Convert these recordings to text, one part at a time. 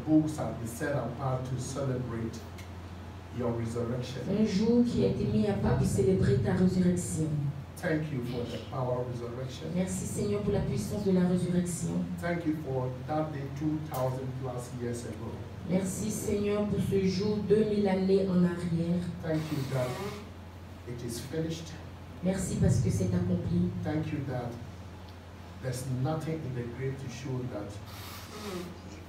books have been set apart to celebrate your resurrection. Un jour qui a été mis à part pour célébrer ta résurrection. Thank you for the power of resurrection. Merci Seigneur pour la puissance de la résurrection. Thank you for that day 2,000 plus years ago. Merci Seigneur pour ce jour 2000 années en arrière. Thank you that it is finished. Merci parce que c'est accompli. Thank you that there's nothing in the grave to show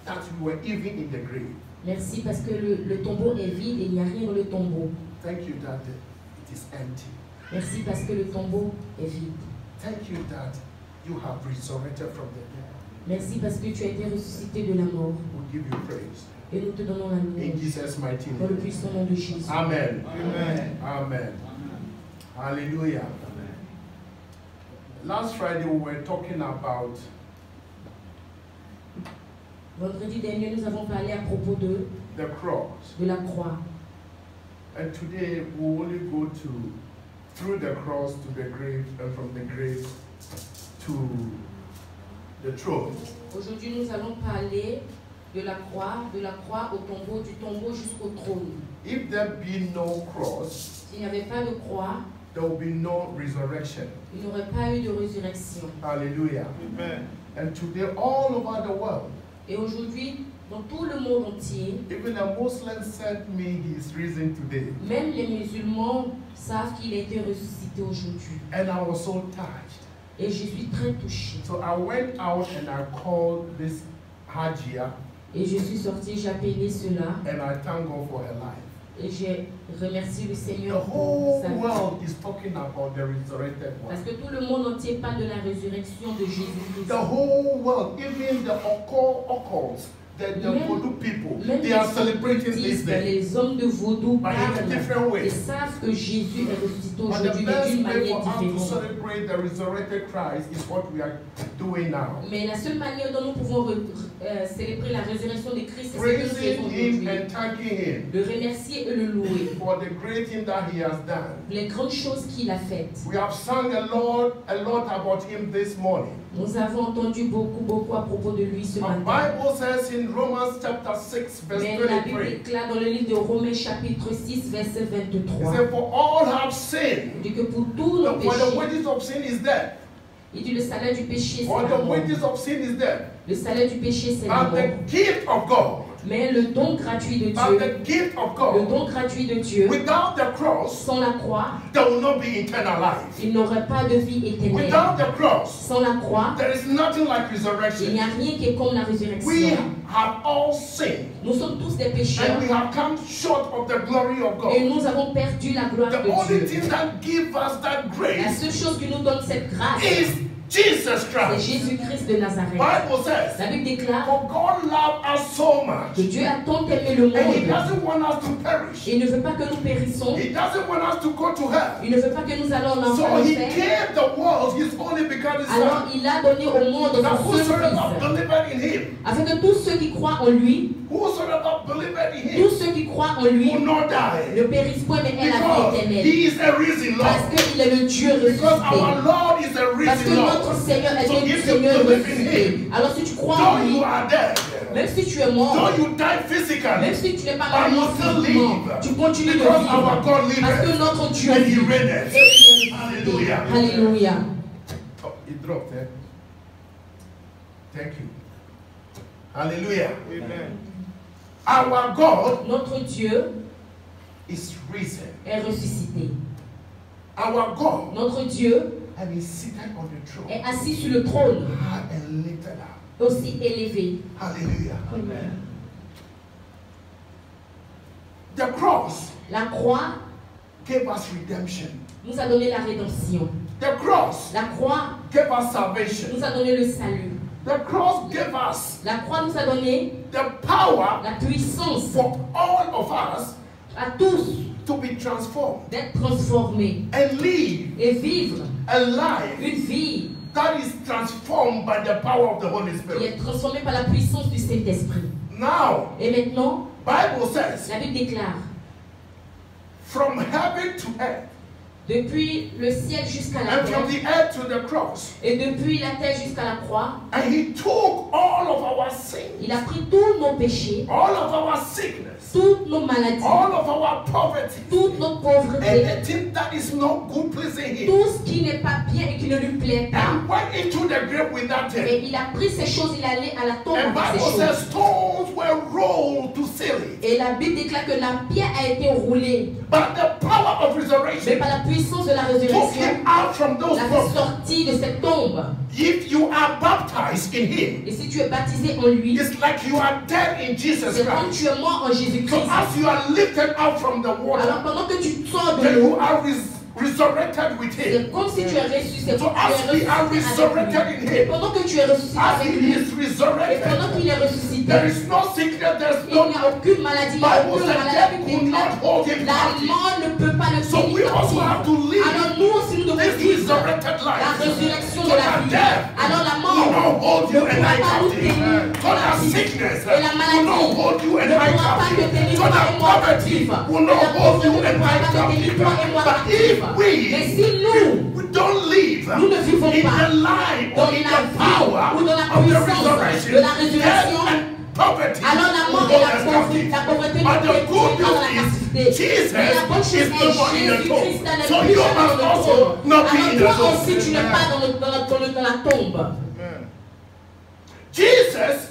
that you were even in the grave. Merci parce que le tombeau est vide et il n'y a rien dans le tombeau. Thank you that it is empty. Merci parce que le tombeau est vide. Thank you that you have resurrected from the dead. Merci parce que tu as été ressuscité de la mort. We give you praise. Et nous te donnons la louange. In Jesus' mighty Dans le name. puissant nom de Jésus. Amen. Amen. Amen. Hallelujah. Last Friday we were talking about Vendredi dernier, nous avons parlé à propos de the cross. la croix. And today we will only go through the cross to the grave and from the grave to the throne. Aujourd'hui, nous allons parler de la croix au tombeau, du tombeau jusqu'au trône. If there be no cross, S'il n'y avait pas de croix, there will be no resurrection. il n'y aurait pas eu de résurrection. Hallelujah. Amen. And today all over the world, Et aujourd'hui, dans tout le monde entier, even a Muslim sent me his risen today. même les musulmans savent qu'il a été ressuscité aujourd'hui. And I was so touched. Et je suis très touchée. So I went out and I called this Hajia Et je suis sortie, j'ai appelé cela. and I thank God for her life. Et j'ai remercié le The Seigneur pour whole sa vie. world is talking about the resurrected Parce one. que tout le monde entier parle de la résurrection de Jésus-Christ. The whole world, even the occults, the voodoo people, Même they les are celebrating this occultistes, day. les hommes de vaudou But in a different parlent way. et savent que Jésus est ressuscité But the aujourd'hui, mais best d'une way manière for us to différente. celebrate the resurrected Christ is what we are doing now. Mais la seule manière dont nous pouvons célébrer la résurrection de Christ, c'est ce que nous faisons Praising Him aujourd'hui. and thanking Him Le remercier et le louer. for the great thing that He has done. Les grandes choses qu'il a faites. We have sung a lot about Him this morning. Nous avons entendu beaucoup à propos de lui ce The matin. Bible says in Romans chapter 6 verse Mais la Bible 23, déclare dans le livre de Romains chapitre 6 verset it 23. says, for all have sinned. Il dit que pour tous nos For the péchés, wages of sin is death. il dit le salaire du péché c'est For la the mort. wages of sin is death. Le salaire du péché c'est la And mort. the gift of God. Mais le don gratuit de And Dieu, the gift of le God. don gratuit de Dieu, Without the cross, sans la croix, there will not be eternal life. il n'aurait pas de vie éternelle. Without the cross, Sans la croix, there is nothing like il n'y resurrection. a rien qui est comme la We résurrection. have all sinned. Nous sommes tous des pécheurs And we have come short of the glory of et God. nous avons perdu la gloire The de only Dieu. thing that gives us that La grace seule chose qui nous donne cette grâce, is Jesus c'est Christ. Jésus-Christ de Nazareth. Bible says, La Bible déclare for God loved us so much, que Dieu a tant aimé le and He monde. doesn't want us to perish. Il ne veut pas que nous périssons. He doesn't want us to go to hell. Il ne veut pas que nous allons en So enfer. He gave the world His only begotten Alors Son, il a donné au monde that son seul whosoever Fils, believeth in Him, afin que tous ceux qui croient en lui, whosoever believeth in Him, tous ceux qui croient en lui, will not die. ne périssent point mais aient la vie Because éternelle. He is a risen Parce Lord. qu'il est le Dieu Because our ressuscité. Lord is a Parce que risen notre Lord. Seigneur est So un if you Seigneur believe in ressuscité. Him, Alors si tu crois en though lui, you are dead, même si tu es mort, though you die même physically, si tu n'es pas but you mort still physiquement, live. tu continues de Because our vivre. God Parce que liveth. notre Dieu And He vit. reigneth. Et il est ressuscité. Hallelujah. Alléluia. Oh, it dropped, eh? Thank you. Hallelujah. Amen. Our God Notre Dieu is risen. est ressuscité. Our God, Notre Dieu and He's seated on the throne, est assis sur le trône, high and lifted up. aussi élevé. Hallelujah. Amen. The cross La croix gave us redemption. nous a donné la rédemption. The cross La croix gave us salvation. nous a donné le salut. The cross gave us La croix nous a donné the power la puissance for all of us à tous to be transformed d'être transformés and live et vivre a life une vie that is transformed by the power of the Holy qui Spirit. est transformée par la puissance du Saint-Esprit. Now, Et maintenant, Bible says, la Bible déclare, from heaven to earth, Depuis le ciel jusqu'à la and from terre. the earth to the cross. Et depuis la terre jusqu'à la croix. And he took all of our sins, Il a pris tous nos péchés, all of our sickness, toutes nos maladies, all of our poverty, toute notre pauvreté, anything that is not good pleasing him, tout ce qui n'est pas bien et qui ne lui plaît pas. and went into the grave with that thing. Et il a pris ces choses, il est allé à la tombe And avec ces Bible says choses. stones were rolled to seal it. Et la Bible déclare que la pierre a été roulée. But the power of Mais resurrection par la puissance de la took résurrection, him out from those l'a fait problems. sortir de cette tombe. If you are baptized in him, Et si tu es baptisé en lui, it's like you are dead in Jesus c'est comme Christ. tu es mort en So Jésus-Christ. as you are lifted out from the Alors water, pendant que tu sors de then l'eau, you are resurrected with him. c'est comme si tu es ressuscité. So as we are resurrected in Et him, pendant que tu es ressuscité as avec he lui, is et pendant resurrected, qu'il est ressuscité, there is no sickness, there's il n'y no a aucune maladie, il n'y a Bible aucune said maladie death qui could déclare. not hold him La captive. mort ne peut pas le So we tenir also have to captif. live Alors nous aussi nous devons this vivre resurrected la life. résurrection So de la that vie. death Alors la will mort not hold ne you and pourra I pas nous captive. tenir So that captifs. sickness Et la will maladie not hold you and ne I pourra pas te captive. tenir So toi that et moi poverty captifs. will Et not la hold you pauvreté ne and pourra I pas te tenir captive. toi et moi But if captifs. Mais si nous we don't live nous ne vivons in pas the life dans or in la the vie power ou dans la of the puissance resurrection, de la résurrection, death and poverty alors la will mort hold et us captive. la pauvreté But nous the tiennent good dans la news captivité. is Jesus Mais la bonne chose is no more in est the tomb. Jésus-Christ n'est So plus you jamais dans must le also tombe. not be in Alors the toi tomb. aussi tu n'es pas dans la tombe. Jesus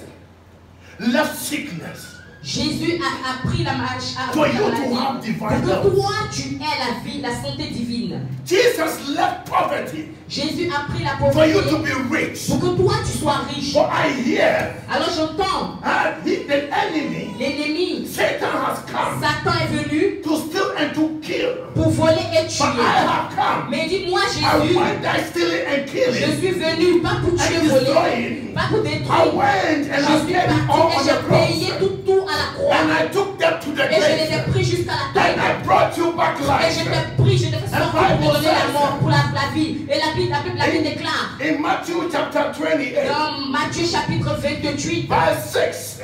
left sickness Jésus a pris la marche à for la you to maladie. have divine Pour que health. toi tu aies la vie, la santé divine. Jesus left poverty Jésus a pris la for you to pauvreté be rich. pour que toi tu sois riche. For I hear Alors j'entends the enemy, l'ennemi, Satan has come Satan est venu to steal and to kill. pour voler et But tuer. I have come. Mais dis-moi I Jésus, went there stealing and je killing suis venu pas pour tuer, and voler, destroying. pas pour I détruire. went and Je I suis paid it all parti on et the j'ai payé cross. tout à la croix. And I took them to the Et je les ai grave. pris jusqu'à la And tombe. I brought you back Et je life. t'ai pris, je t'ai fait sortir pour donner la mort, pour la vie. Et la Bible déclare In Matthew chapter 28, dans Matthieu chapitre 28, verse 6,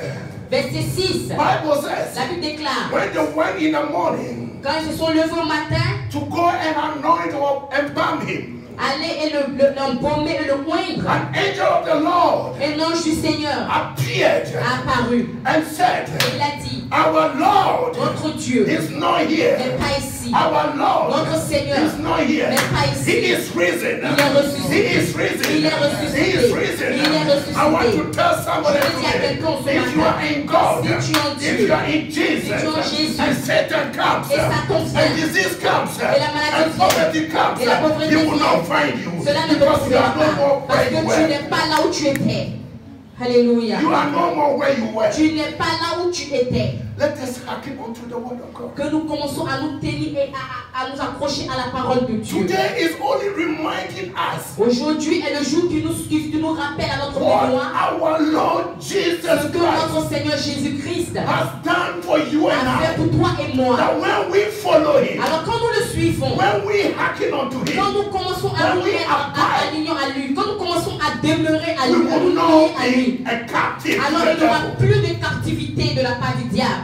verset 6, Bible says, la Bible déclare, when they went in the morning quand ils se sont levés au matin, to go and anoint or embalm him, aller et l'embaumer et le moindre, an angel of the Lord et l'ange du Seigneur appeared a apparu. and said, Il a dit, our Lord notre Dieu is not n'est here. pas ici. Our Lord Notre Seigneur is not here. n'est pas ici. He is risen. Il est ressuscité. He is risen. Il est ressuscité. He is risen. Il est ressuscité. I want to tell somebody Je veux dire à today, quelqu'un ce if you matin, are in God, si tu es en if Dieu, you are in si tu es en Jesus, Jésus, and Satan comes, et Satan vient, and disease comes, la maladie and poverty comes, et la pauvreté he will vient, not find you cela ne te because you trouvera are no pas. more Parce where que you tu were. n'es pas là où tu étais. Alléluia. You are no more where you were. Tu n'es pas là où tu étais. Let us hearken unto the word of God. Que nous commençons à nous tenir et à nous accrocher à la parole de Dieu. Today is only reminding us Aujourd'hui est le jour qui nous rappelle à notre what mémoire our Lord Jesus ce que Christ notre Seigneur Jésus-Christ has done for you and a fait I. pour toi et moi. That when we follow him, Alors quand nous le suivons, when we hearken unto quand him, nous commençons à nous when we mettre abide, alignons à lui, quand nous commençons à demeurer à we lui, à nous will lier not à lui, be a captive alors to il the n'y aura devil. plus de captivité de la part du diable.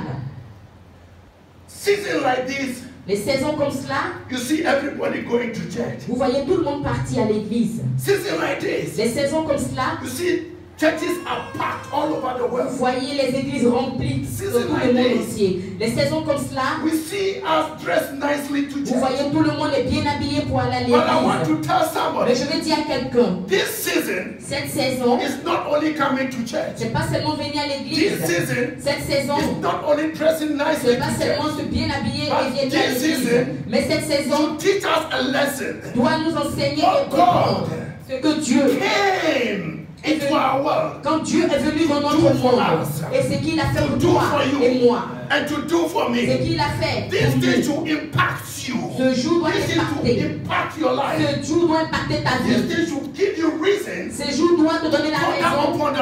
Season like this, Les saisons comme cela, you see everybody going to church. vous voyez tout le monde partir à l'église. Season like this, Les saisons comme cela, you see churches are packed all over the vous world. voyez les églises remplies dans tout le monde entier. Les saisons comme cela, We see us dressed nicely to vous church. voyez tout le monde est bien habillé pour aller à But I want l'église. to tell Mais somebody, je veux dire à quelqu'un, this season cette saison, is not only coming to church. c'est pas seulement venir à This l'église. season Cette saison, is not only dressing nicely c'est pas to seulement church. se bien habiller But et venir à this l'église. season, Mais cette saison To teach us a lesson. doit nous enseigner Oh et comprendre God. ce que Dieu, Came into our world quand Dieu est venu dans notre Do for monde, us. et ce qu'il a fait pour Do toi for you. et moi, and to do for ce me. qu'il a fait This pour day nous, to impact you. ce jour doit This day to t'impacter. impact your life. Ce jour doit impacter ta This vie. day should give you reasons Ce jour doit te donner la to act raison upon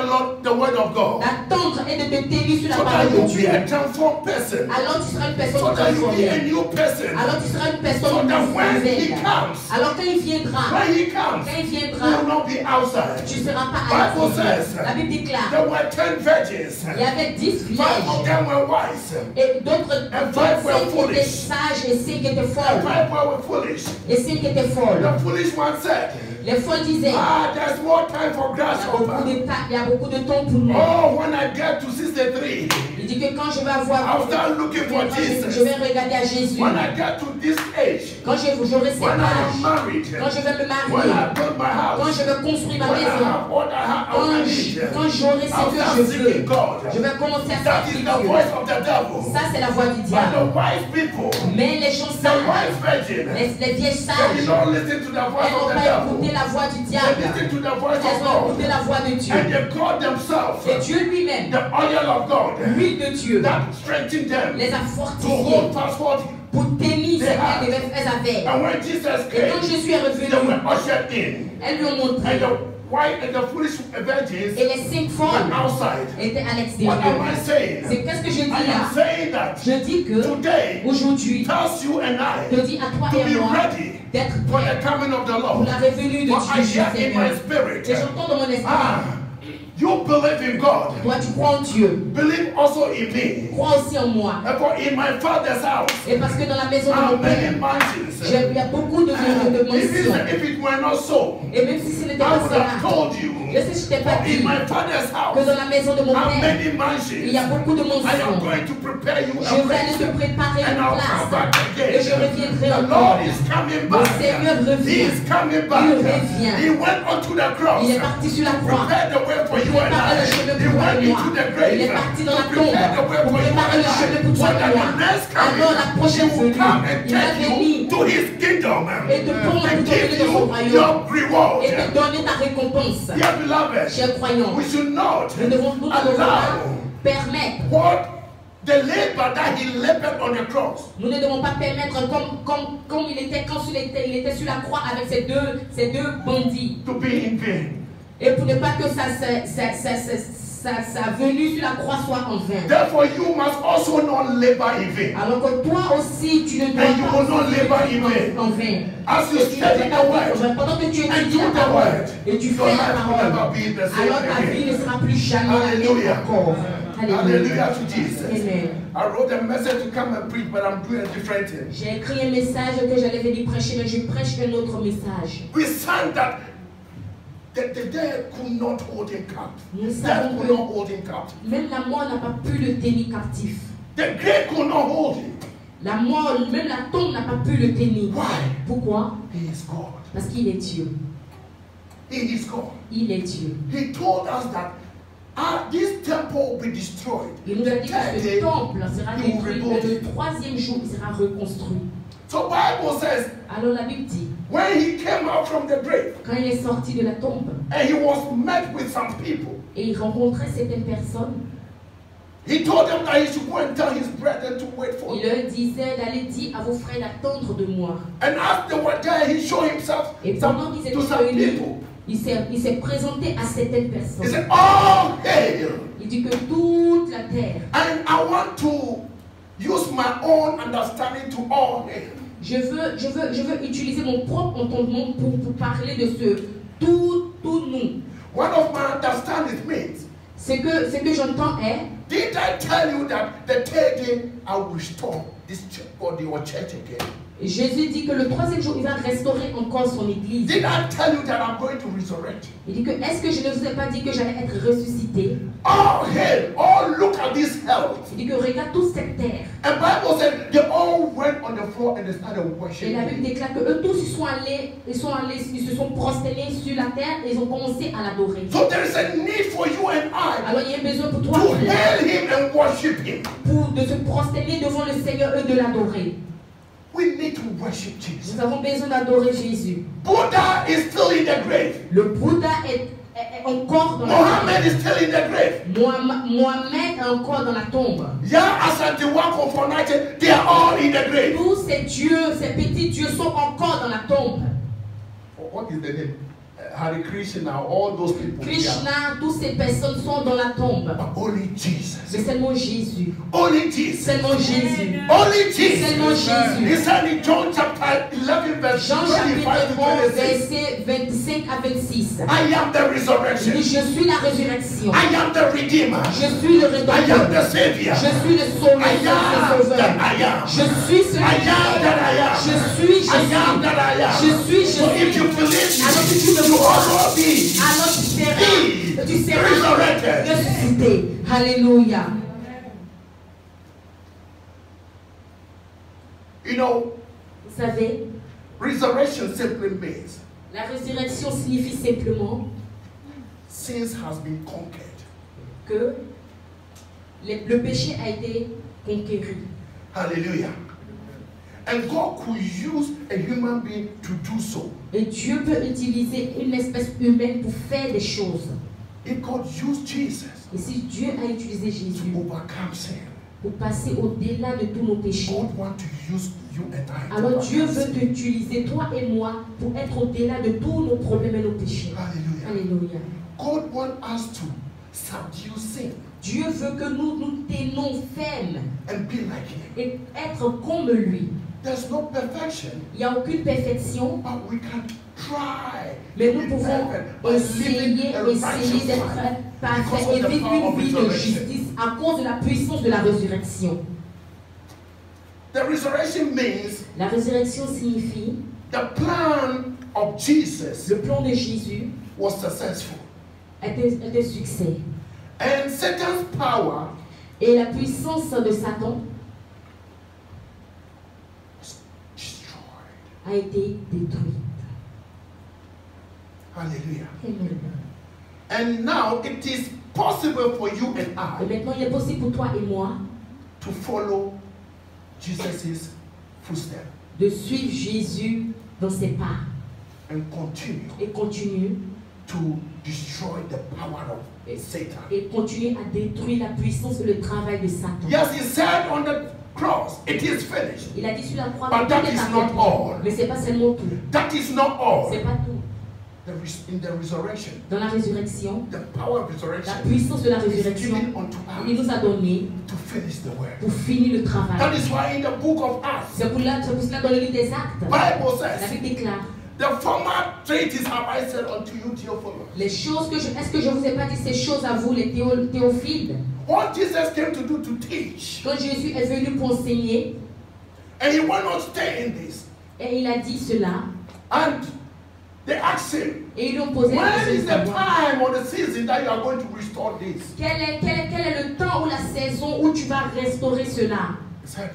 the word of God. d'attendre et de te tenir sur la So that parole you de be Dieu. a transformed person. Alors tu seras une personne So that you be a transformée. new person. Alors tu seras une So personne that And when he nouvelle. comes, Alors quand il viendra, when he comes, quand il you viendra, will not be outside. tu ne seras pas à Bible l'extérieur. says La Bible déclare, there were 10 virgins. il y avait 10 5 of vierges. them were wise. Et d'autres, And 5 were 5 qui étaient foolish. sages et 5 qui étaient And folles. 5 were foolish. Et 5 qui étaient folles. The foolish one said, Les folles disaient, there's more time for il y grasshopper. il y a beaucoup de temps pour nous. Oh, when I get to 63, Il dit que quand je vais avoir, I'll start looking for je Jesus. vais regarder à Jésus. When I get to this age, Quand j'aurai cet when I am âge, married, quand je vais me when I marier, build my quand house, je vais construire ma when I maison, have what I need, quand j'aurai ce I'll que start je veux, seeking God. je vais commencer à That is servir the Dieu. voice of the devil. Ça, c'est la voix du But diable. the wise people, Mais les gens the sages, wise virgin, les vieilles they sages, did not listen to the voice elles of n'ont the pas écouté devil. la voix du They diable. listened to the voice Elles of ont God. écouté la voix de Dieu. And they called themselves Et Dieu lui-même, the oil of God l'huile de Dieu, that strengthened them les a to fortifiés hold fast what. pour tenir ce qu'elles avaient. And when Jesus Et quand came, Jésus they est revenu, were ushered in. elles lui ont montré. And the white and the foolish virgins Et les 5 went folles outside. étaient à What am l'extérieur. I saying? C'est qu'est-ce que je dis I am là? saying that Je dis que today aujourd'hui, tells you and je I dis à toi to et be à moi ready d'être for prêts the coming of the pour Lord. la revenue de For I Dieu, hear in my Seigneur. spirit. Et j'entends dans mon esprit, You believe in God. toi tu crois en Dieu, Believe also in me. crois aussi en moi. And for in my Father's house Et parce que dans la maison de are mon many Père, mansions. il y a beaucoup de mentions. If it were not so, Et même si ce n'était I pas would have cela, told you. je sais que je t'ai pas For dit in my Father's que house dans la maison de mon are Père, many il y a mansions. beaucoup de I am mentions. going to prepare you Je a vais aller place. te préparer And une I'll come back place. again. Et je reviendrai The encore. Lord is coming Le back. Seigneur He revient. is coming back. Il revient. He went onto the cross. Il est parti sur la croix. Prepare the way for you and Préparer I. le chemin He pour toi went et moi. into the Il grave. est parti dans la to tombe prepare the way pour for you préparer and le chemin pour I. toi So et that moi. the next coming, Alors la prochaine he will venue, come and il va take you venir to his kingdom et te prendre and tout give de son you royaume your reward. et te donner ta récompense. Dear beloved, Chers croyants, we should not nous devons allow permettre. what the labor that he labored on the cross. Nous ne devons pas permettre comme il était quand il était sur la croix avec ces deux bandits. To be in vain. Et pour ne pas que sa venue sur la croix soit en vain. Therefore, you must also not labor in vain. Alors que toi aussi, tu ne dois And you pas will not labor in vain. en vain. As you Et tu ne study dois the pas word vivre pendant que tu and étudies do la the parole word, et tu your fais la life will never parole, be the same alors ta vie ne again. sera plus jamais la même Hallelujah. encore. Alléluia. Hallelujah to Jesus. Amen. I wrote a message to come and preach, but I'm doing a different thing. J'ai écrit un message que j'allais venir prêcher, mais je prêche un autre message. We sang that the dead could not hold him captive. Nous Death savons could que not hold him captive. même la mort n'a pas pu le tenir captif. The grave could not hold him. La mort, même la tombe n'a pas pu le tenir. Why? Pourquoi? He is God. Parce qu'il est Dieu. He is God. Il est Dieu. He told us that this temple will be destroyed. Il nous a dit que ce temple sera he will détruit, rebuild et it. le troisième jour, il sera reconstruit. So Bible says Alors la Bible dit, when he came out from the grave quand il est sorti de la tombe and he was met with some people, et il rencontrait certaines personnes, he told them that he should go and tell his brethren to wait for il him. leur disait d'aller dire à vos frères d'attendre de moi. And as they were there, he showed himself Et pendant qu'ils to étaient some réunis, people. il s'est présenté à certaines He personnes. said, "All hail! Il dit que toute la terre, And I want to use my own understanding to all hail." je veux utiliser mon propre entendement pour parler de ce tout nous. One of my understanding means, Ce que j'entends est, did I tell you that the third day I will restore this church body or church again? Jésus dit que le troisième jour, il va restaurer encore son église. Did I tell you that I'm going to resurrect? Il dit que, est-ce que je ne vous ai pas dit que j'allais être ressuscité? All hail! All look at this hell. Il dit que regarde toute cette terre. And Bible said they all went on the floor and they started Et la Bible worshiping. déclare que eux tous ils se sont prosternés sur la terre et ils ont commencé à l'adorer. So there is a need for you and I Alors il y a besoin pour toi to hail him and worship him. de se prosterner devant le Seigneur et de l'adorer. We need to worship Jesus. Nous avons besoin d'adorer Jésus. Buddha is still in the grave. Le Bouddha est encore dans la Mohammed tombe. is still in the grave. Mohamed est encore dans la tombe. Yah Asante Wako Fonate, they are all in the grave. Tous ces dieux, ces petits dieux sont encore dans la tombe. What is the name? Hare Krishna, all those people. Krishna, toutes ces personnes sont dans la tombe. But only Jesus. Mais seulement Jésus. Only Jesus. Seulement Jésus. Only Jesus. Seulement Jésus. He said in John chapter 11, verse Jean 25 chapitre to 11, 26. verset 25 à 26. I am the Il resurrection. dit, je suis la résurrection. I am the redeemer. Je suis le I am rédempteur. the savior. Je suis le sauveur. I am that I am. Je suis celui I qui am that I am. Je suis, je I am suis. that I am. Je suis, je So if suis. you believe Alors me, que tu me you crois, also be alors tu seras resurrected. ressuscité. Alléluia. You know, Vous savez, resurrection simply means la résurrection signifie simplement sins has been conquered. que le péché a été conquéri. Hallelujah. And God could use a human being to do so. Et Dieu peut utiliser une espèce humaine pour faire des choses. If God used Jesus Et si Dieu a utilisé to Jésus overcome sin, pour passer au-delà de tous nos péchés, God wants to use you and I. to alors Dieu overcome veut sin. t'utiliser, toi et moi, pour être au-delà de tous nos problèmes et nos péchés. Hallelujah. Alléluia. God wants us to subdue sin Dieu veut que nous nous tenions fermes and be like Him. et être comme lui. There's no perfection, Il n'y a aucune perfection, but we can try. mais to nous be pouvons perfect by living essayer a righteous d'être life parfaits because of et the vivre power une of vie de resurrection. justice à cause de la puissance de la résurrection. The resurrection means La résurrection signifie the plan of Jesus le plan de Jésus was successful. était succès. And Satan's power Et la puissance de Satan was destroyed. a été détruite. Hallelujah. Amen. And now it is possible for you and Et I maintenant, il est possible pour toi et moi to follow Jesus' footsteps de suivre Jésus dans ses pas and continue et continuer to destroy the power of Satan. et continuer à détruire la puissance et le travail de Satan. Yes, he said on the cross, it is finished. Il a dit sur la croix, But que that tout est is not accompli. all. Mais c'est pas seulement tout. That is not all. C'est pas tout. In the resurrection, Dans la résurrection, the power of la resurrection puissance de la is résurrection, given unto il us nous a donné to finish the work. pour finir le travail. That is why in the book of Acts, C'est pour cela dans le livre des Actes, Bible la says, Bible déclare the former traits have I said unto you, Theophilus. les choses que est-ce que je vous ai pas dit ces choses à vous, les théophiles? What Jesus came to do to teach, Quand Jésus est venu pour enseigner, and he will not stay in this. et il a dit cela, And they asked him, et ils lui ont posé la when is question de the savoir, time or the season that you are going to restore this? quel est le temps ou la saison où tu vas restaurer cela? He said,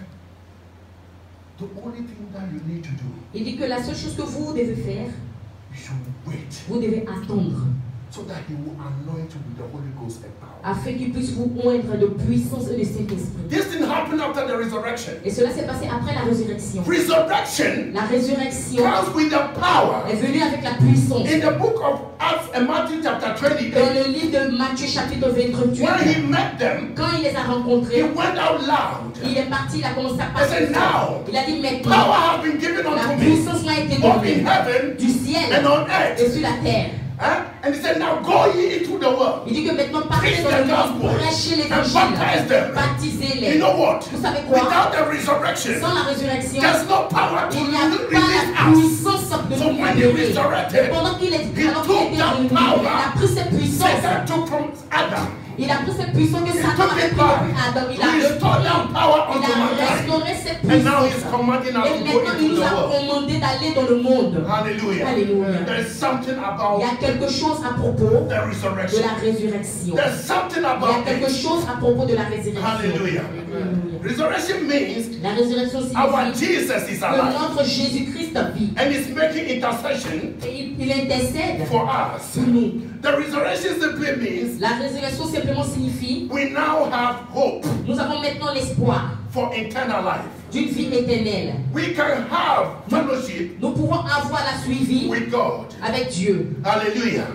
the only thing that you need to do, Il dit que la seule chose que vous devez faire, you should wait vous devez attendre, so that he will anoint you with the Holy Ghost and power. afin qu'il puisse vous oindre de puissance et de Saint-Esprit. This didn't happen after the resurrection. Et cela s'est passé après la résurrection. Resurrection La résurrection comes with the power. est venue avec la puissance. In the book of Acts and Matthew chapter Dans 28, le livre de Matthieu chapitre 28, when he met them, quand il les a he rencontrés, went out loud. il est parti, il a commencé à He parler. said, now, Il a dit power maintenant, has been given la unto me, puissance m'a été both in donnée heaven du ciel and on et earth. sur la terre. Huh? And he said, now go ye into the world. Il dit que maintenant partez Preach dans the le monde, gospel prêchez and l'évangile, baptize them. baptisez-les. You know what? Vous savez quoi? Without the resurrection, Sans la résurrection, there's no power to il n'y a pas release la us. puissance de So nous when he libérer. resurrected, Pendant qu'il est he alors qu'il took était that revenu, power il a pris cette puissance. Satan took from Adam. Il a pris cette puissance que He Satan took avait it pris back. depuis Adam. Il a Restored that power il unto a mankind. restauré cette And now he's puissance. commanding us Et to go maintenant, il into nous the a world. commandé d'aller dans le monde. Hallelujah. Alléluia. There's something Il y about a quelque chose à propos the de resurrection. la résurrection. There's something Il y a about quelque it. chose à propos de la résurrection. Hallelujah. Alléluia. Resurrection means La résurrection our signifie Jesus is que alive notre Jésus-Christ vit. and is making intercession Et il intercède for us. pour nous. The resurrection simply means La résurrection simplement signifie we now have hope nous avons maintenant l'espoir for eternal life. d'une vie éternelle. We can have fellowship Nous pouvons avoir la suivi with God. avec Dieu. Hallelujah.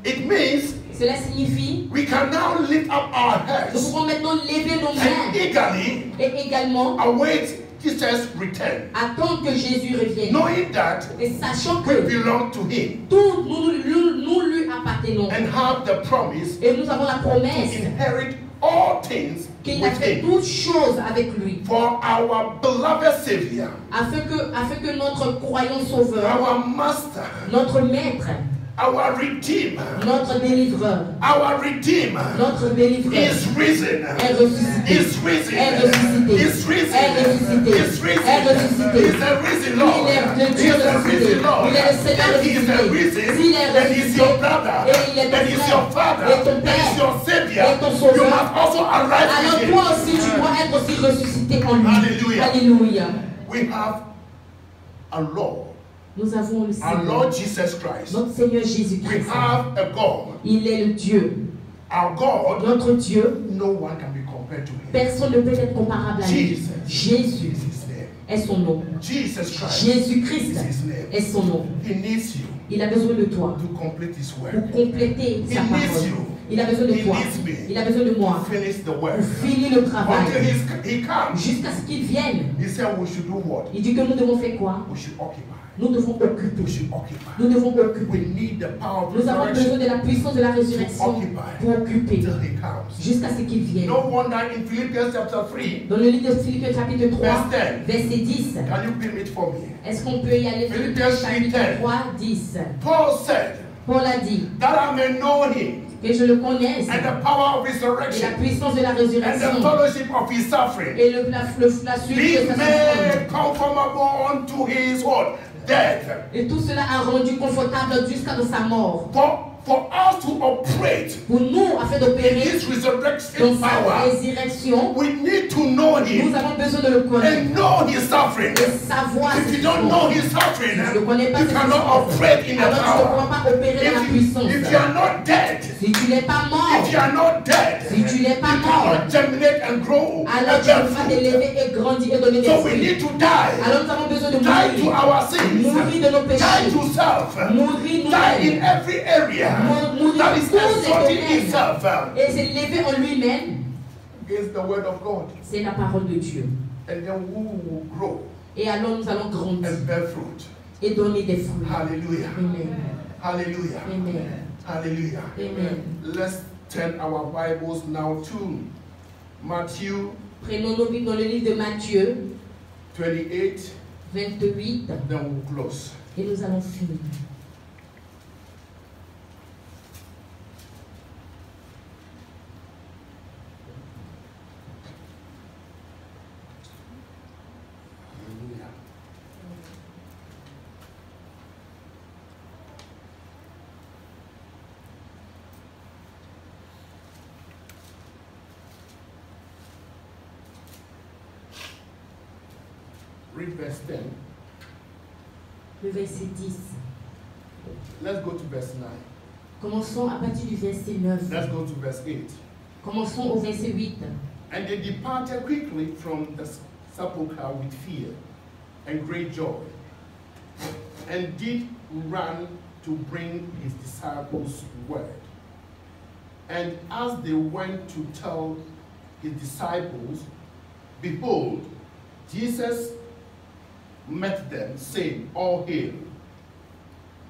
It means Cela signifie we can now lift up our nous heads pouvons maintenant lever nos and mains eagerly et également await Jesus return. Attendre que Jésus revienne. Knowing that Et sachant we que belong to him tout nous lui appartenons. and have the promise Et nous avons la to promesse inherit all things qu'il a with fait him. toutes choses avec lui. For our beloved Savior, Afin que notre croyant sauveur, our Master, notre maître, our Redeemer, notre délivreur, our Redeemer notre délivreur is risen. est ressuscité. Is risen. Est ressuscité. Is risen. Est ressuscité. Is risen. Est ressuscité. He's a risen Lord. Il est le Dieu He's a ressuscité. risen Lord. Il est le Seigneur And he is a ressuscité. risen. S'il est And he's ressuscité, your brother. et il est ton And he's frère, your father. et ton And père, he's your savior. et ton sauveur, You must also arise alors with toi him. aussi tu dois être aussi ressuscité en lui. Alléluia. Alléluia. We have a Lord. Nous avons le Our Seigneur, Lord Jesus Christ. notre Seigneur We Jésus-Christ. have a God. Il est le Dieu. Our God, Notre Dieu, no one can be compared to him. personne ne peut être comparable à lui. Jesus. Jésus Is his name. est son nom. Jesus Christ Jésus-Christ is his name. est son nom. He needs you Il a besoin de toi to complete his pour work. compléter sa He needs parole. you. Il a besoin de He toi. needs me. Il a besoin de moi To finish the work. pour finir le Until travail he comes. jusqu'à ce qu'il vienne. He said we should do what? Il dit que nous devons faire quoi? We should occupy. Nous devons We occuper. should occupy. Nous devons We occuper. need the power of Nous avons besoin resurrection de la puissance de la résurrection pour occuper till he comes. jusqu'à ce qu'il vienne. No wonder in Philippians chapter 3, Dans le livre de Philippiens chapitre 3, verse 10. verset 10. Can you pin it for me? Est-ce qu'on peut y aller? Philippiens Philippians chapitre 3:10. 3, 10. Paul said Paul a dit that I may know him que je le connaisse and the power of et la resurrection puissance de la and the résurrection fellowship of his suffering. et la suite Be de sa souffrance. made conformable unto his what? Death. Et tout cela a rendu confortable jusqu'à sa mort. For us to operate Pour nous, afin in d'opérer his resurrection dans sa power, résurrection, we need to know nous him avons besoin de le connaître and know his suffering. et savoir If ce you don't know his suffering, Si tu ne connais pas you ses cannot souffrances, operate in the alors tu ne pourras power. pas opérer dans la puissance. If you are not dead, Si tu n'es pas mort, if you are not dead, si tu n'es pas you mort, cannot germinate and grow. alors and tu bear ne vas fruit. t'élever et grandir et donner des So we fruits. need to die. Alors nous avons besoin de Die to mourir. our sins. Mourir de nos Die péchés. to self. Mourir Die in nous-mêmes. every area Mourir that is tous les exalting domaines. itself Et s'élever en lui-même, against the word of God. c'est la parole de Dieu. And then we will grow Et alors nous allons grandir and bear fruit. et donner des fruits. Hallelujah. Amen. Hallelujah. Amen. Hallelujah. Amen. Let's turn our Bibles now to Matthew Prenons nos Bibles dans le livre de Matthieu 28, 28 then we'll close. et nous allons finir. Hallelujah. Read verse 10. Le verset 10. Let's go to verse 9. Commençons à partir du verset 9. Let's go to verse 8. Commençons au verset 8. And they departed quickly from the sepulchre with fear and great joy, and did run to bring his disciples word. And as they went to tell his disciples, behold, Jesus met them, saying, All hail.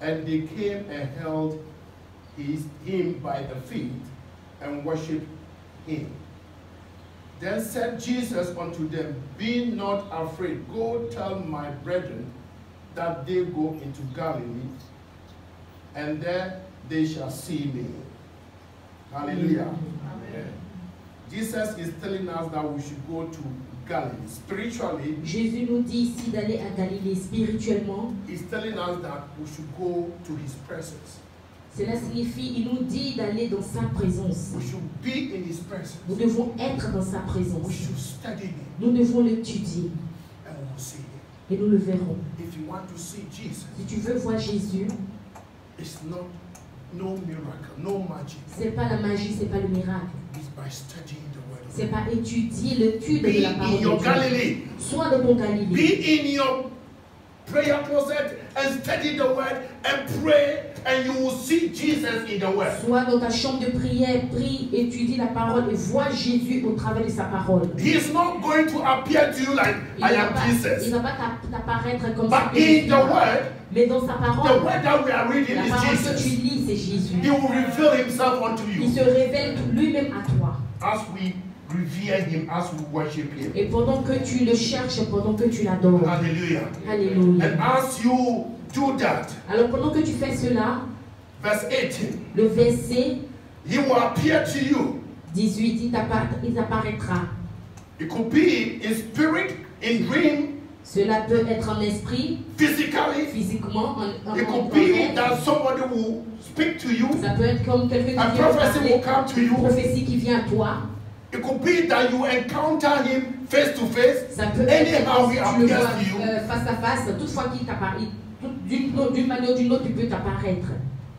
And they came and held him by the feet and worshipped him. Then said Jesus unto them, Be not afraid, go tell my brethren that they go into Galilee, and there they shall see me. Hallelujah. Amen. Jesus is telling us that we should go to Galilee. Spiritually, Jésus nous dit ici d'aller à Galilée. Spirituellement, he's telling us that we should go to his presence. cela signifie, il nous dit d'aller dans sa présence. We should be in his presence. Nous devons être dans sa présence. We should study him Nous devons l'étudier and we will see him. et nous le verrons. If you want to see Jesus, Si tu veux voir Jésus, it's not no miracle, no magic. c'est pas la magie, c'est pas le miracle. It's by studying the word of C'est God. pas étudier l'étude Be de la in parole your de Dieu. Galilee. Sois dans ton Galilée. Be in your prayer closet and study the word and pray, and you will see Jesus in the word. Sois dans ta chambre de prière, prie, étudie la parole et vois Jésus au travers de sa parole. He is not going to appear to you like I am Il Jesus. ne va pas t'apparaître comme But ça. in the word, Mais dans sa the parole, word that we are reading la is parole que tu Jesus. lis, c'est Jésus. He will reveal himself unto Il you se révèle lui-même à toi. as we revere him, as we worship him. Et pendant que tu le cherches, pendant que tu l'adores. Hallelujah. Alléluia. And as you do that, Alors pendant que tu fais cela, verse 18, le verset he will appear to you. 18, il apparaîtra. It could be in spirit, in dream, Cela peut être en esprit, physically. physiquement, en It could be rêve. that somebody will speak to you. Ça peut être comme quelqu'un A qui vient te prophecy parler, will come to une you. prophétie qui vient à toi. It could be that you encounter him face to face. Ça peut Anyhow he être tu le appears vois to you. face à face, toutefois qu'il t'apparaît, d'une manière ou d'une autre, il peut t'apparaître.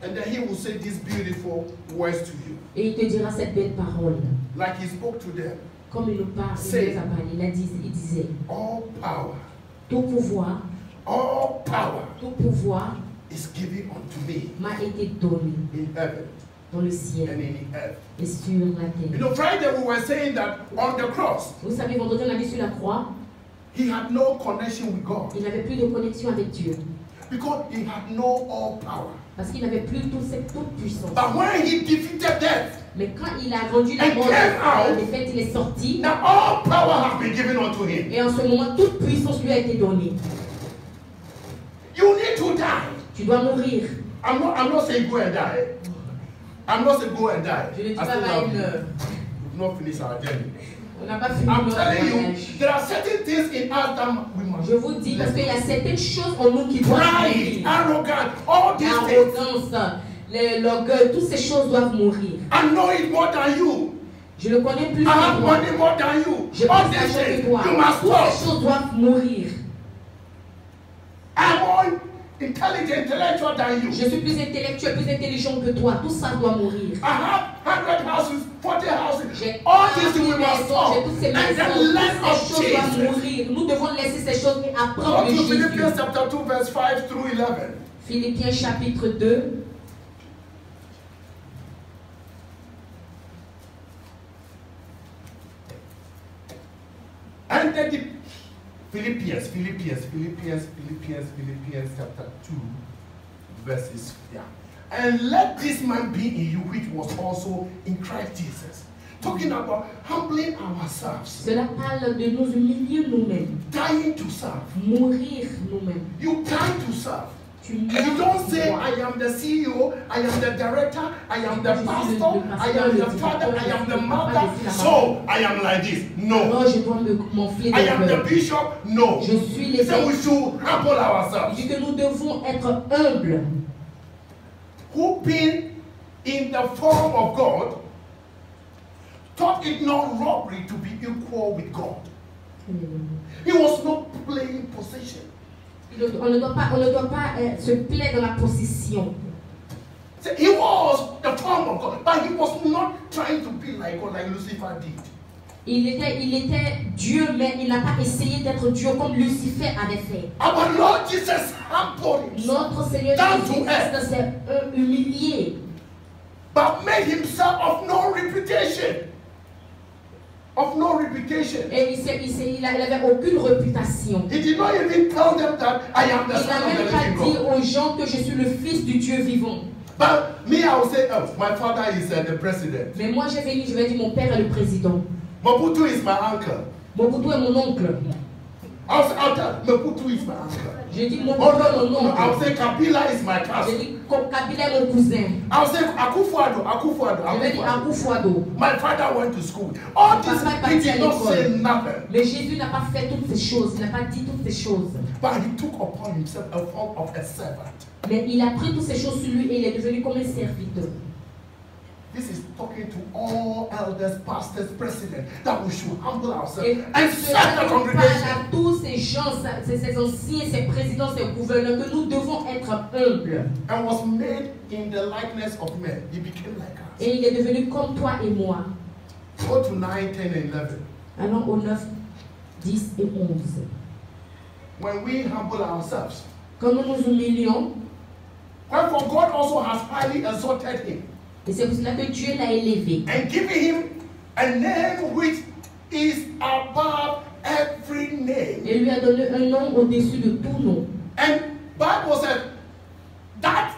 And then he will say these beautiful words to you. Et il te dira cette belle parole. Like he spoke to them. Comme il nous parle, Say. il nous a parlé, il disait, All power, tout pouvoir is given unto me m'a été donné in heaven dans le ciel and in the earth. et sur la You terre. know, Friday we were saying that on the cross, Vous savez, vendredi, on a dit sur la croix, he had no connection with God il n'avait plus de connexion avec Dieu. because he had no all power. Parce qu'il n'avait plus toute puissance. But when he defeated death, Mais quand il a rendu la And mort, came out. la défaite, il est sorti. now all power has been given unto him. Et en ce moment, toute puissance lui a été donnée. You need to die. Tu dois mourir. I'm not saying go and die. I'm not saying go and die. Je ne dis I pas still va love une you. heure. We've not finished our journey. On n'a pas fini I'm notre telling you, voyage. there are certain things in us that we must. Je vous dis parce qu'il y a certaines choses en nous qui doivent Pride, mourir. arrogant, all these things. L'arrogance, l'orgueil, toutes ces choses doivent mourir. I know it more than you. Je le connais plus I que have toi. money more than you. J'ai All plus these d'argent things, que toi. you must Toutes stop. ces choses doivent mourir. I'm more intelligent, intellectual than you. Je suis plus intellectuel, plus intelligent que toi. Tout ça doit mourir. I have 100 houses, 40 houses. J'ai All these things we must maisons, stop. j'ai toutes ces And maisons. then learn Toutes of ces choses doivent Jesus. mourir. Nous devons laisser ces choses et Go apprendre de to Jésus. Philippians chapter 2, verse 5 through 11. Philippiens chapitre 2. And then Philippians chapter 2, verses, yeah. And let this man be in you which was also in Christ Jesus. Talking about humbling ourselves, Cela parle de nous humilier nous-mêmes, dying to serve. mourir nous-mêmes. You die to serve. Tu You meurs don't pour say, toi. I am the CEO, I am the director, I am the pastor, I am the father, I am the mother, so I am like this. No. Alors je dois m'enfler I de am the peur. bishop. No. Je suis les So we évêques. should humble ourselves. Je dis que nous devons être humbles. Who being in the form of God, thought it not robbery to be equal with God. He was not playing possession. On ne doit pas se plaire dans la possession. See, he was the form of God, but he was not trying to be like God, like Lucifer did. Il était Dieu, mais il n'a pas essayé d'être Dieu comme Lucifer avait fait. Our Lord Jesus humbled himself, Notre Seigneur Down to Jésus-Christ s'est humilié, but made himself of no reputation. Of no reputation. et il n'avait aucune réputation. He did not even tell them that I am the Il n'a son of même the pas living dit God. aux gens que je suis le fils du Dieu vivant. But me, I will say, oh, my father is the president. Mais moi, je vais dire mon père est le président. Mobutu is my uncle. Mobutu est mon oncle. I'll tell Mobutu is my uncle. Je dis Mobutu Oh est no, mon no, I'll oncle. say Kabila is my Je cousin. dis Kabila est mon cousin. I'll say Akufo-Addo, Je vais dire Akufo-Addo. My father went to school. All this, he did not say nothing. Mais Jésus n'a pas fait toutes ces choses, il n'a pas dit toutes ces choses. But he took upon himself a form of a servant. Mais il a pris toutes ces choses sur lui et il est devenu comme un serviteur. This is talking to all elders, pastors, presidents, that we should humble ourselves Et and cela serve the nous parle congregation. à tous ces gens, ces anciens, ces présidents, ces gouverneurs, que nous devons être humbles. And was made in the likeness of men. He became like us. Et il est devenu comme toi et moi. Go to 9, 10, and 11. Allons au 9, 10 et 11. when we humble ourselves. Quand nous nous humilions, Wherefore God also has highly exalted him et c'est pour cela que Dieu l'a élevé. and given him a name which is above every name. Et lui a donné un nom au-dessus de tout nom. And Bible said that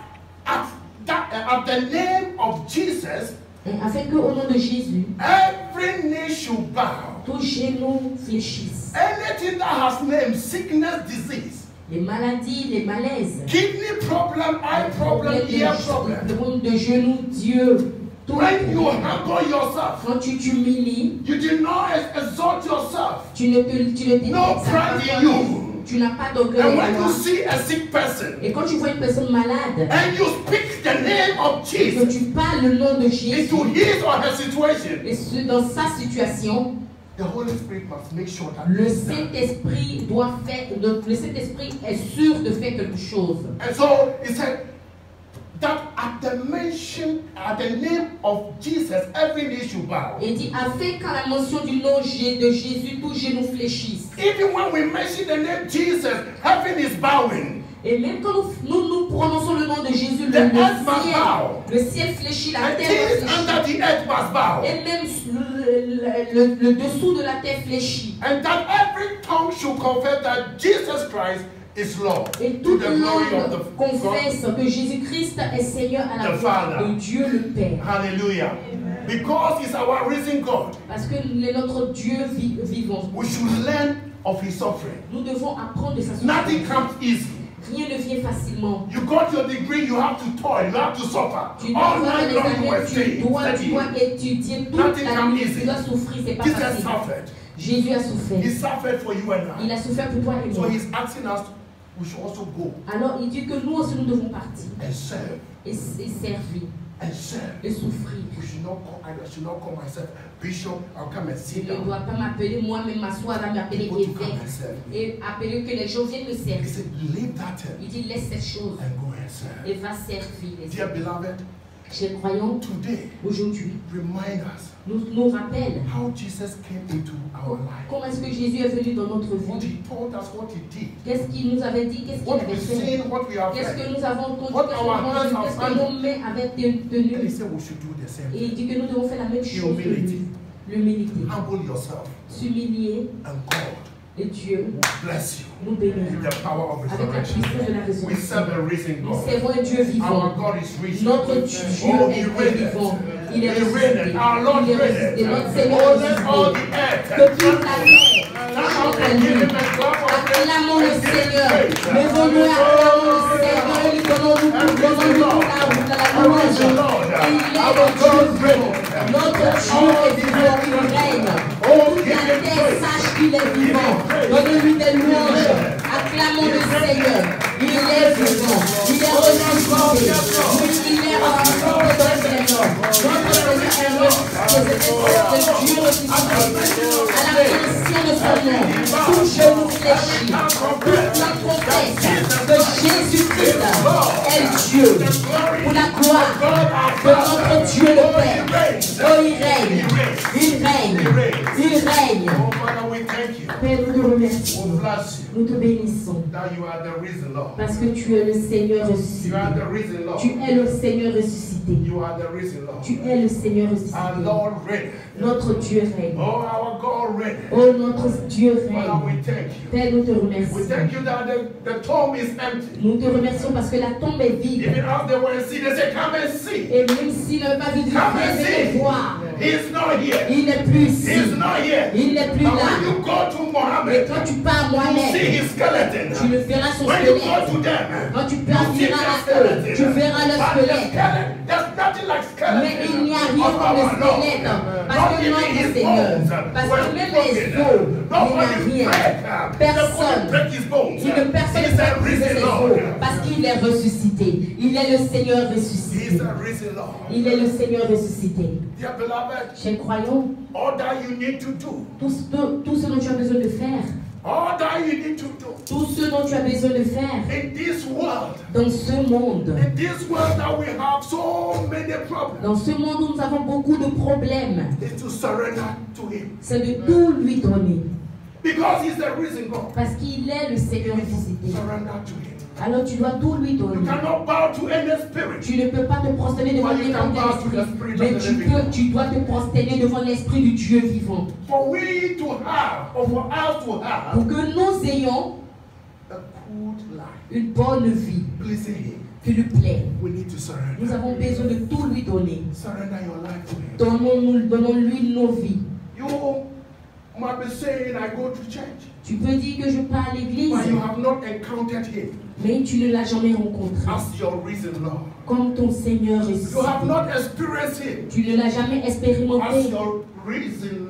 at the name of Jesus, Et afin qu'au nom de Jésus, every knee should bow. tous genoux fléchissent. Anything that has name, sickness, disease, Les maladies, les malaises, kidney problem, eye problem, ear problem. problèmes de genoux, Dieu, tout. When you humble yourself, Quand tu t'humilies, you do not exalt yourself. tu ne t'exaltes No pride in you. Tu n'as pas d'orgueil And en when toi. you see a sick person Et quand tu vois une personne malade, and you speak the name of que Jesus tu parles le nom de Jésus, into his or her situation, et dans sa situation, the Holy Spirit must make sure that le it's done. Saint-Esprit doit faire, le Saint-Esprit est sûr de faire quelque chose. And so he said that at the name of Jesus, every knee should bow. Et il dit, afin qu'à la mention du nom de Jésus, tous genoux fléchissent. Even when we mention the name Jesus, heaven is bowing. Et même quand nous prononçons le nom de Jésus, The earth must bow. le ciel fléchit, la And terre things fléchit. under the earth must bow. Et même le dessous de la terre fléchit. And that every tongue should confess that Jesus Christ is Lord. Et To toute the glory of langue the God. confesse que Jésus-Christ est Seigneur à la The gloire Father. de Dieu le Père. Hallelujah. Because he's our risen God, Parce que il est notre Dieu vivant. we should learn of his suffering. Nous devons apprendre de sa Nothing souffrance. comes easy. Rien ne vient facilement. You got your degree, you have to toil, you have to suffer. Tu dois All avoir night les long you were années, tu studying. dois étudier toute Nothing la comes nuit. easy. Tu dois souffrir, c'est pas Jesus facile. suffered. Jésus a souffert. He suffered for you and Il I. a souffert pour toi et So moi. he's asking us, we should also go Alors il dit que nous aussi nous devons partir and serve. et servir And serve. et souffrir. I should not call myself bishop. I'll come and Je sit ne down. dois pas m'appeler moi-même m'asseoir là, m'appeler People to come évêque and serve me. et appeler que les gens viennent me He servir. said, leave that Il dit laisse cette chose and go and serve. et va servir. Dear beloved, Chers croyants, today aujourd'hui, remind us nous rappelle how Jesus came into our life. comment est-ce que Jésus est venu dans notre What vie. he told us, what he did. Qu'est-ce qu'il nous avait dit, qu'est-ce qu'il What avait we've fait. seen, what we have Qu'est-ce heard. que nous avons entendu, What qu'est-ce our que nous hands avons have vu, qu'est-ce que done. nos mains avaient And he tenu. said we should do the same Et il thing. dit que nous devons faire la même chose. que Humility. lui. L'humilité. Humble yourself, S'humilier and God et Dieu will bless you nous bénira. with the power of Avec la resurrection. puissance de la We résurrection. serve a risen Nous God. servons un Dieu Our vivant. God is risen. Notre Dieu Oh, he est reigneth. vivant. Il est He reigneth. ressuscité. Our Lord Il est ressusité. reigneth. Notre Oh, Seigneur est let all ressuscité. the earth Que toute la and terre chante à lui. Acclamons le Seigneur. Levons-nous et acclamons le Seigneur. Lui donnons-nous toute la route à la louange. Et il est le Dieu vivant. Notre Dieu est vivant. Il règne. Toute la terre sache qu'il est vivant. Donne-lui des louanges. Acclamons le Seigneur. Il est vivant. Il est ressuscité. Il est ressuscité dans le Seigneur. Notre Seigneur est ressuscité. Dieu ressuscité. À la ancienne de son nom, tout genou fléchit, toute langue confesse que Jésus-Christ est Dieu. Pour la gloire de notre Dieu le Père. Oh, il règne. Il règne. Il règne. Oh, Father, we thank you. Père, nous te remercions. We bless you Nous te bénissons. that you are the risen Lord. Parce que tu es le Seigneur You ressuscité. are the risen Lord. Tu es le Seigneur ressuscité. You are the risen Lord. Tu es le Seigneur Our ressuscité. Lord reign. Notre Dieu règne. Oh, our God reign. Oh, notre Dieu Father, règne. we thank you. Père, nous te We remercions. thank you that the tomb is empty. Nous te remercions parce que la tombe est vide. Even as they were see, they say, come and see. Et même s'il n'a pas vu du Come and venez see. voir. He's not here. Il n'est plus ici. He's not here. Il n'est plus But là. when you go to Et Mohammed, quand tu pars à you see Mohamed, his skeleton. tu le verras son When you go squelette. to them, Quand tu you see partiras their à eux, skeleton. tu verras le But the squelette. skeleton, there's nothing like skeleton. Mais il n'y a rien of comme le our Lord. squelette. Parce Not que even notre his Seigneur, bones parce were que même les broken. os, il n'y a Nobody rien. break. Personne. They couldn't break his bones. Il ne personne He's ne a peut briser risen ses Lord. os. Parce qu'il est ressuscité. Il est le Seigneur He's ressuscité. a risen Lord. Il est le Seigneur ressuscité. Dear beloved, Chers croyants, all that you need to do, tout ce dont tu as besoin de faire, all that you need to do tout ce dont tu as besoin de faire in this world, dans ce monde, in this world that we have so many problems, dans ce monde où nous avons beaucoup de problèmes, is to surrender to Him. c'est de tout lui donner. Because he's the risen God. Parce qu'il est le Seigneur ressuscité. Surrender to him. Alors tu dois tout lui donner. You cannot bow to any spirit. Tu ne peux pas te prosterner devant n'importe quel esprit, mais tu dois te prosterner devant l'esprit du Dieu vivant. For we to have, or for us to have, pour que nous ayons a good life, une bonne vie pleasing him, qui lui plaît. we need to surrender. Nous avons besoin de tout lui donner. Surrender your life to him. Donnons-lui nos vies. You might be saying, I go to church. Tu peux dire que je pars à l'église, But you have not encountered him mais tu ne l'as jamais rencontré as your risen Lord. comme ton Seigneur You ressuscité. have not experienced him Tu ne l'as jamais as expérimenté your risen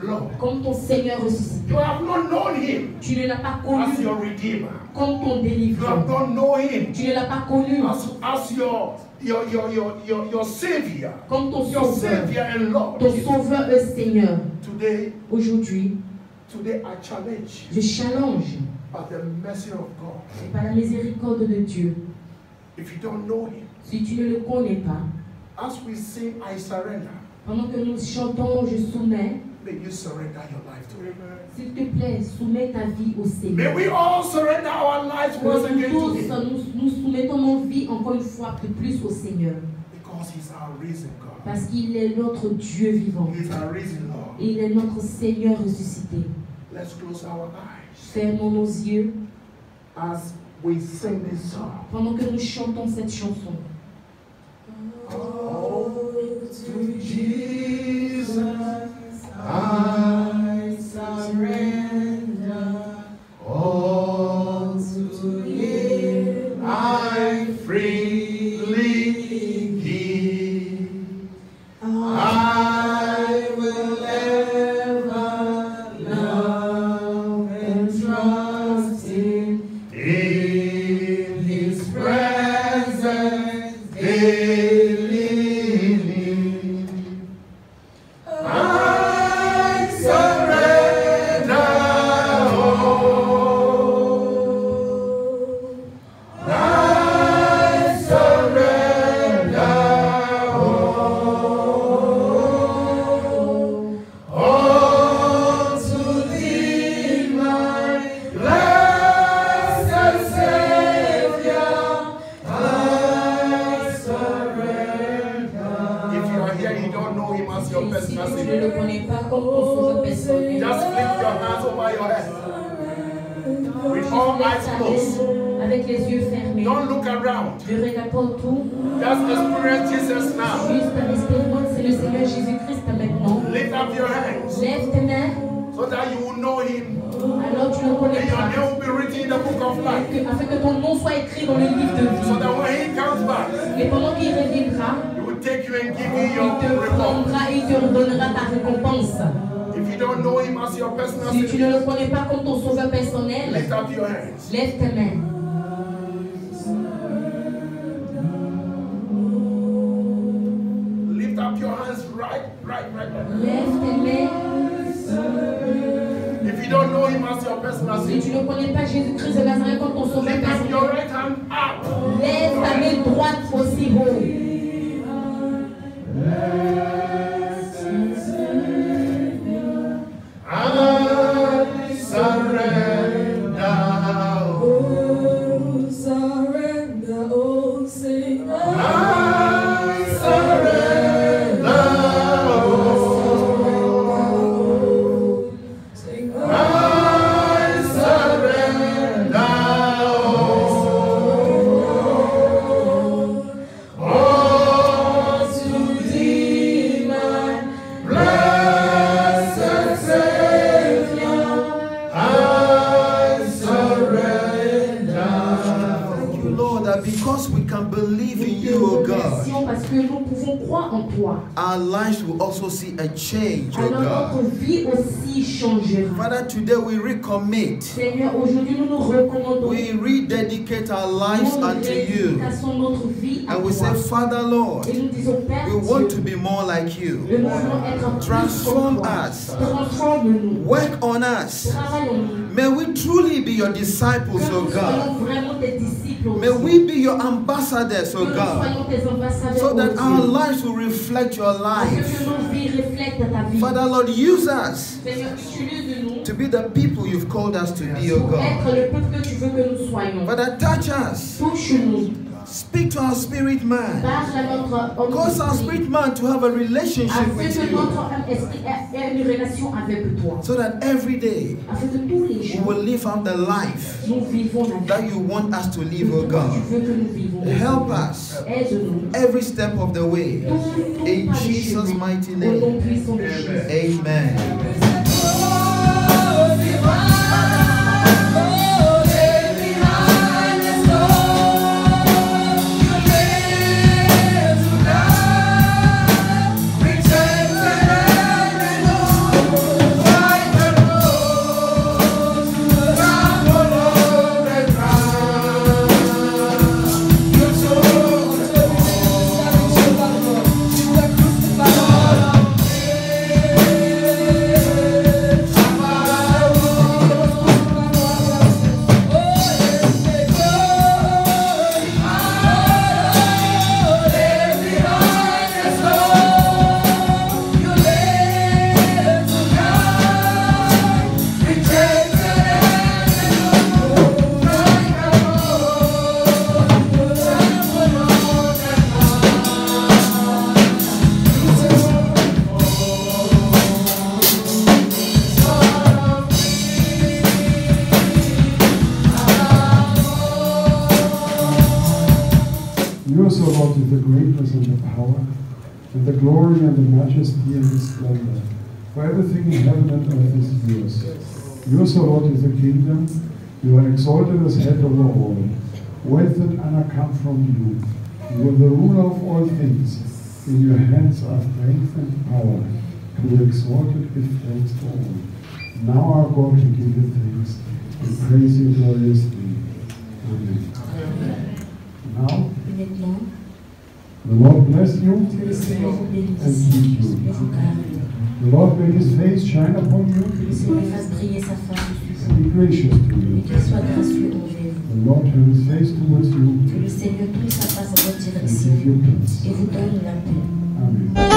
Lord. comme ton Seigneur ressuscité. You have not known him Tu ne l'as pas as connu your Redeemer. comme ton You have délivreur. not known him Tu ne l'as pas connu as your Savior. comme ton Your sauveur. Savior and Lord. Ton sauveur et Seigneur. Today Aujourd'hui, I challenge je challenge by the mercy of God. et par la miséricorde de Dieu. If you don't know him, Si tu ne le connais pas, as we sing, I surrender. pendant que nous chantons, je soumets, May you surrender your life to him. s'il te plaît, soumets ta vie au May Seigneur. we all surrender our lives once Que again nous to tous, him. nous soumettons nos vies encore une fois de plus au Seigneur. Because he's our risen God. Parce qu'il est notre Dieu vivant. He's our risen Lord. Il est notre Seigneur ressuscité. Let's close our eyes Fermons nos yeux as we sing this song. pendant que nous chantons cette chanson. Oh, to Jesus I surrender. All to him I freely give. I will ever love and trust him in his presence daily. I surrender all. I surrender all to thee, my blessed Savior. I surrender. If you are here, you don't know him as your Si personal tu ne Savior. le connais pas comme ton sauveur personnel, Just lift your hands over your head. With all eyes closed. avec les yeux fermés, Don't look around. ne regarde pas autour, Just experience Jesus now. juste expérimente le Seigneur Jésus-Christ maintenant. Lift up your hands Lève tes mains, so that you will know him. alors tu le connais And your pas. name will be written in the book of life. Afin que ton nom soit écrit dans le livre de So vie. that when he comes back, Et pendant qu'il reviendra, he will take you and give you il your te report. prendra et il te redonnera ta récompense. If you don't know him as your personal Si tu ne Savior, le connais pas comme ton sauveur personnel, lift up your hands. lève tes mains. Lift up your hands right. Lève tes mains. If you don't know him as your personal Si tu Savior, ne connais pas Jésus-Christ de Nazareth comme ton sauveur lift up your personnel, right hand up. lève ta main droite aussi haut. I surrender. Oh, surrender, oh, sing. I surrender. I surrender. All to thee, my blessed Savior, I surrender. Thank you, Lord, that because we can believe in you, O God, Parce que nous pouvons croire en toi. our lives will also see a change, O Alors notre God. vie aussi changera. Father, today we recommit, Seigneur, aujourd'hui nous nous recommandons. we rededicate our lives Nous unto you. redédicassons notre vie à And we toi. say, Father, Lord, Et nous disons, Père we want Dieu, to be more like you. nous voulons être plus Transform comme toi. us. Transforme-nous. Work on us. Travaillons-nous. May we truly be your Que disciples, nous O God. soyons vraiment tes disciples May aussi. we be your ambassadors, Que O nous God, soyons tes ambassadeurs so that aussi. our lives will reflect your Afin life. que nos vies reflètent ta vie. Father, Lord, use us Seigneur, utilise-nous to be the people you've called us to be, O pour être God. le peuple que tu veux que nous soyons. Father, touch us. Touche-nous. Speak to our spirit man. Parle à notre homme Cause our d'esprit, spirit man to have a relationship afin with que you. notre homme esprit ait une relation avec toi. So that every day Afin que tous les we jours, will live out the life nous vivons la vie that you want us to live, que O toi, God. tu veux que nous vivons. Help us Aide-nous. every step of the way. Tout In par les Jesus' chemins, mighty au nom name. puissant de Jésus. Amen. Yours, O Lord, is the greatness and the power, and the glory and the majesty and the splendor. For everything in heaven and earth is yours. Yours, O Lord, is the kingdom. You are exalted as head over all. Wealth and honor come from you. You are the ruler of all things. In your hands are strength and power. To be exalted with thanks to all. Now, our God, we give you thanks and praise your glorious name. Amen. Now, Maintenant, the Lord bless you que le Seigneur vous bénisse and keep you. et vous garde. The Lord make his face shine upon you Que le Seigneur fasse briller sa face and be gracious to et you. qu'il soit gracieux envers vous. The Lord turn his face towards you Que le Seigneur tourne sa face à votre and direction give you peace. et vous donne la paix. Amen.